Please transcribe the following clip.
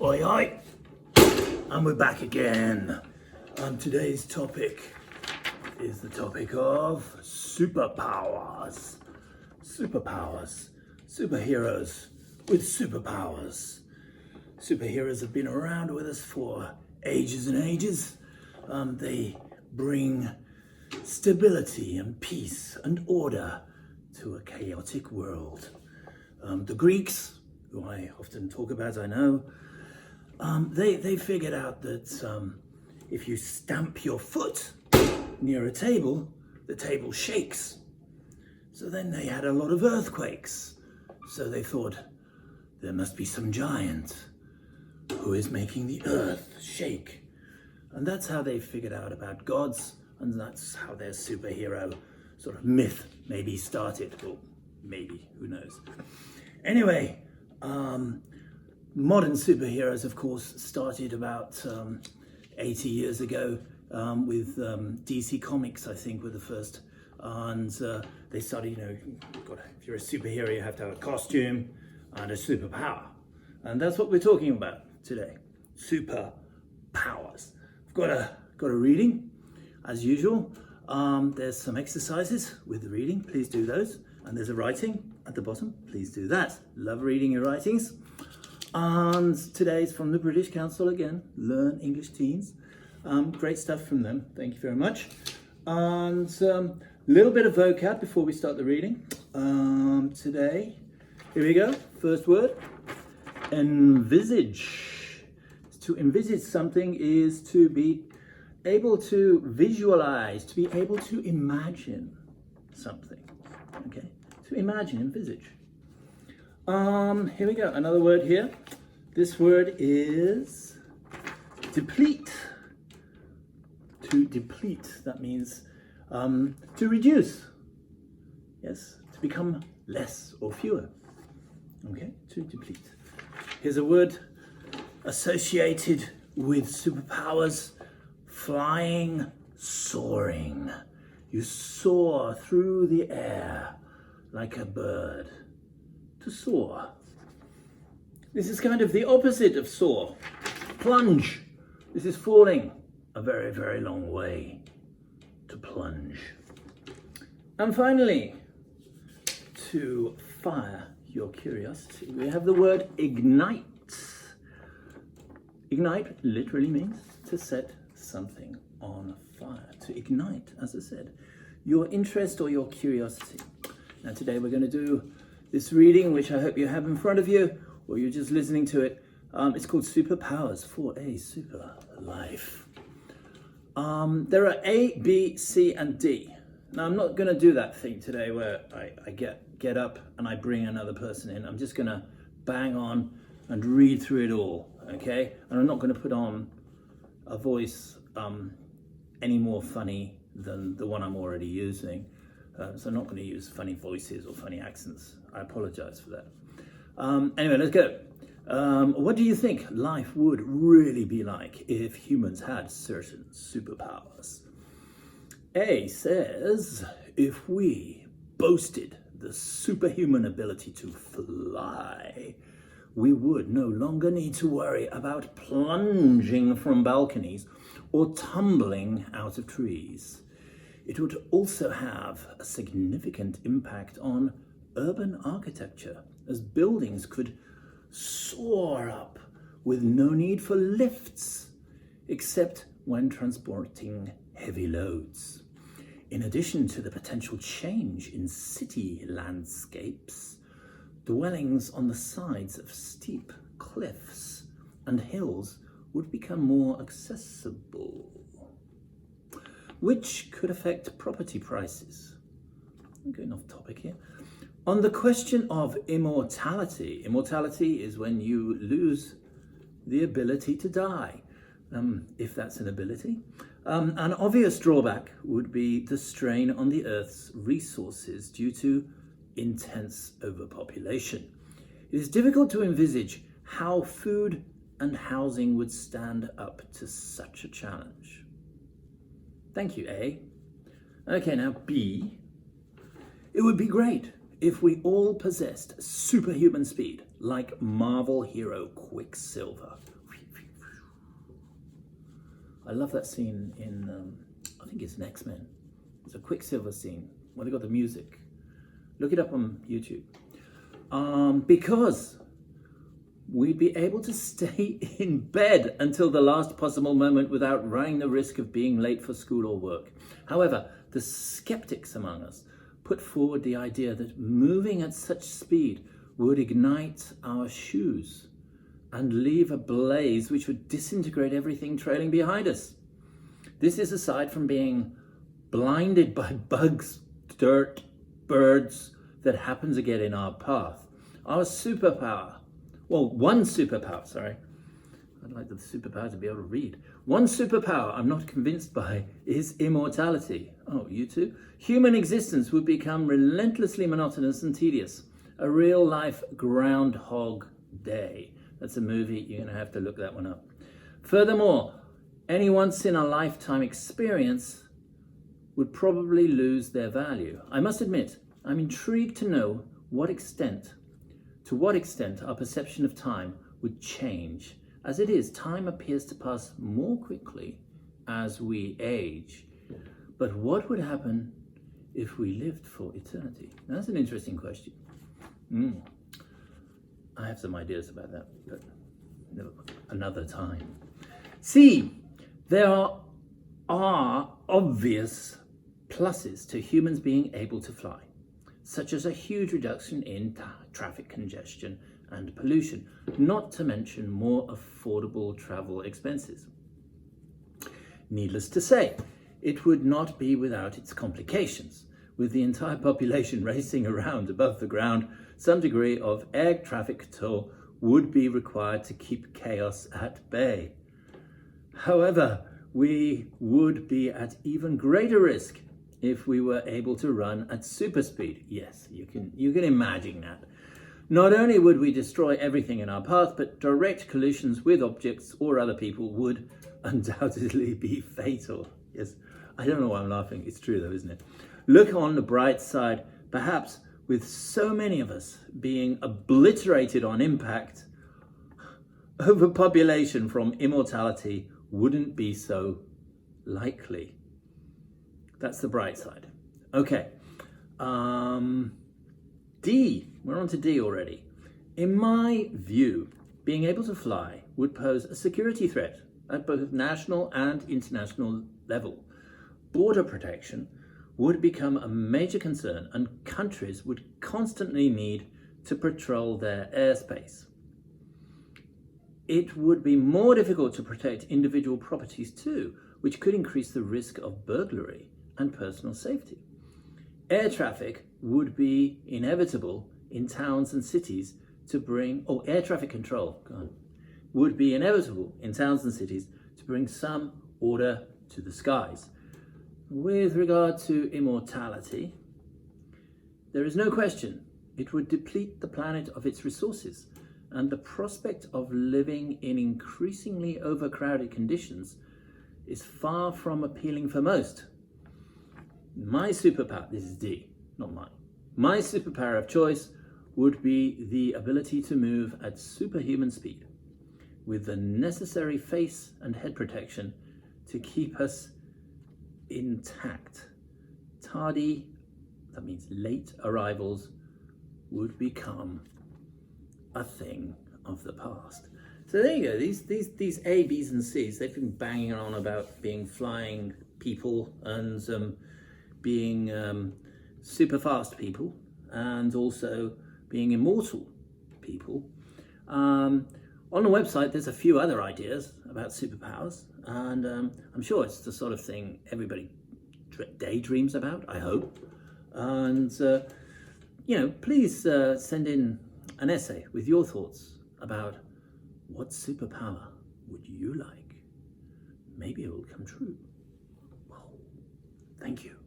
Oi, oi, and we're back again. Today's topic is the topic of superpowers. Superpowers. Superheroes with superpowers. Superheroes have been around with us for ages and ages. They bring stability and peace and order to a chaotic world. The Greeks, who I often talk about, I know, they figured out that if you stamp your foot near a table, the table shakes. So then they had a lot of earthquakes. So they thought, there must be some giant who is making the earth shake. And that's how they figured out about gods, and that's how their superhero sort of myth maybe started. Well, maybe, who knows. Anyway, modern superheroes, of course, started about 80 years ago with DC Comics, I think, were the first. And they started, if you're a superhero, you have to have a costume and a superpower. And that's what we're talking about today, superpowers. I've got a reading, as usual. There's some exercises with the reading, please do those. And there's a writing at the bottom, please do that. Love reading your writings. And today's from the British Council again, Learn English Teens. Great stuff from them, thank you very much. And a little bit of vocab before we start the reading. Today, here we go, first word, envisage. To envisage something is to be able to visualize, to be able to imagine something, okay? To imagine, envisage. Here we go, another word here. This word is deplete. To deplete, that means to reduce. Yes, to become less or fewer. Okay, to deplete. Here's a word associated with superpowers, flying, soaring. You soar through the air like a bird. To soar. This is kind of the opposite of soar. Plunge. This is falling a very, very long way. To plunge. And finally, to fire your curiosity, we have the word ignite. Ignite literally means to set something on fire. To ignite, as I said, your interest or your curiosity. Now today we're going to do this reading, which I hope you have in front of you, or you're just listening to it. It's called Superpowers for a Super Life. There are A, B, C, and D. Now I'm not going to do that thing today where I get up and I bring another person in. I'm just going to bang on and read through it all, okay? And I'm not going to put on a voice any more funny than the one I'm already using. So I'm not going to use funny voices or funny accents. I apologize for that. Anyway, let's go. What do you think life would really be like if humans had certain superpowers? A says, if we boasted the superhuman ability to fly, we would no longer need to worry about plunging from balconies or tumbling out of trees. It would also have a significant impact on urban architecture, as buildings could soar up with no need for lifts, except when transporting heavy loads. In addition to the potential change in city landscapes, dwellings on the sides of steep cliffs and hills would become more accessible, which could affect property prices. I'm going off topic here. On the question of immortality, immortality is when you lose the ability to die, if that's an ability. An obvious drawback would be the strain on the Earth's resources due to intense overpopulation. It is difficult to envisage how food and housing would stand up to such a challenge. Thank you, A. Okay, now B. It would be great if we all possessed superhuman speed, like Marvel hero Quicksilver, I love that scene in, I think it's an X-Men. It's a Quicksilver scene where they got the music. Look it up on YouTube. Because we'd be able to stay in bed until the last possible moment without running the risk of being late for school or work. However, the skeptics among us put forward the idea that moving at such speed would ignite our shoes and leave a blaze which would disintegrate everything trailing behind us. This is aside from being blinded by bugs, dirt, birds that happen to get in our path. Our superpower, well, one superpower, sorry. I'd like the superpower to be able to read. One superpower I'm not convinced by is immortality. Oh, you too? Human existence would become relentlessly monotonous and tedious. A real life Groundhog Day. That's a movie, you're gonna have to look that one up. Furthermore, any once in a lifetime experience would probably lose their value. I must admit, I'm intrigued to know to what extent our perception of time would change. As it is, time appears to pass more quickly as we age. But what would happen if we lived for eternity? Now, that's an interesting question. I have some ideas about that, but another time. See, there are obvious pluses to humans being able to fly, such as a huge reduction in traffic congestion and pollution, not to mention more affordable travel expenses. Needless to say, it would not be without its complications. With the entire population racing around above the ground, some degree of air traffic control would be required to keep chaos at bay. However, we would be at even greater risk if we were able to run at super speed. Yes, you can imagine that. Not only would we destroy everything in our path, but direct collisions with objects or other people would undoubtedly be fatal. Yes, I don't know why I'm laughing. It's true though, isn't it? Look on the bright side. Perhaps with so many of us being obliterated on impact, overpopulation from immortality wouldn't be so likely. That's the bright side. Okay. D. We're on to D already. In my view, being able to fly would pose a security threat at both national and international level. Border protection would become a major concern, and countries would constantly need to patrol their airspace. It would be more difficult to protect individual properties too, which could increase the risk of burglary and personal safety. Air traffic would be inevitable in towns and cities to bring, air traffic control, would be inevitable in towns and cities to bring some order to the skies. With regard to immortality, there is no question it would deplete the planet of its resources, and the prospect of living in increasingly overcrowded conditions is far from appealing for most. My superpower, this is D, not mine. My superpower of choice would be the ability to move at superhuman speed with the necessary face and head protection to keep us intact. Tardy, that means late arrivals, would become a thing of the past. So there you go, these A, B's and C's, they've been banging on about being flying people and being super fast people and also being immortal people. On the website there's a few other ideas about superpowers, and I'm sure it's the sort of thing everybody daydreams about, I hope. And please send in an essay with your thoughts about what superpower would you like. Maybe it will come true. Well, thank you.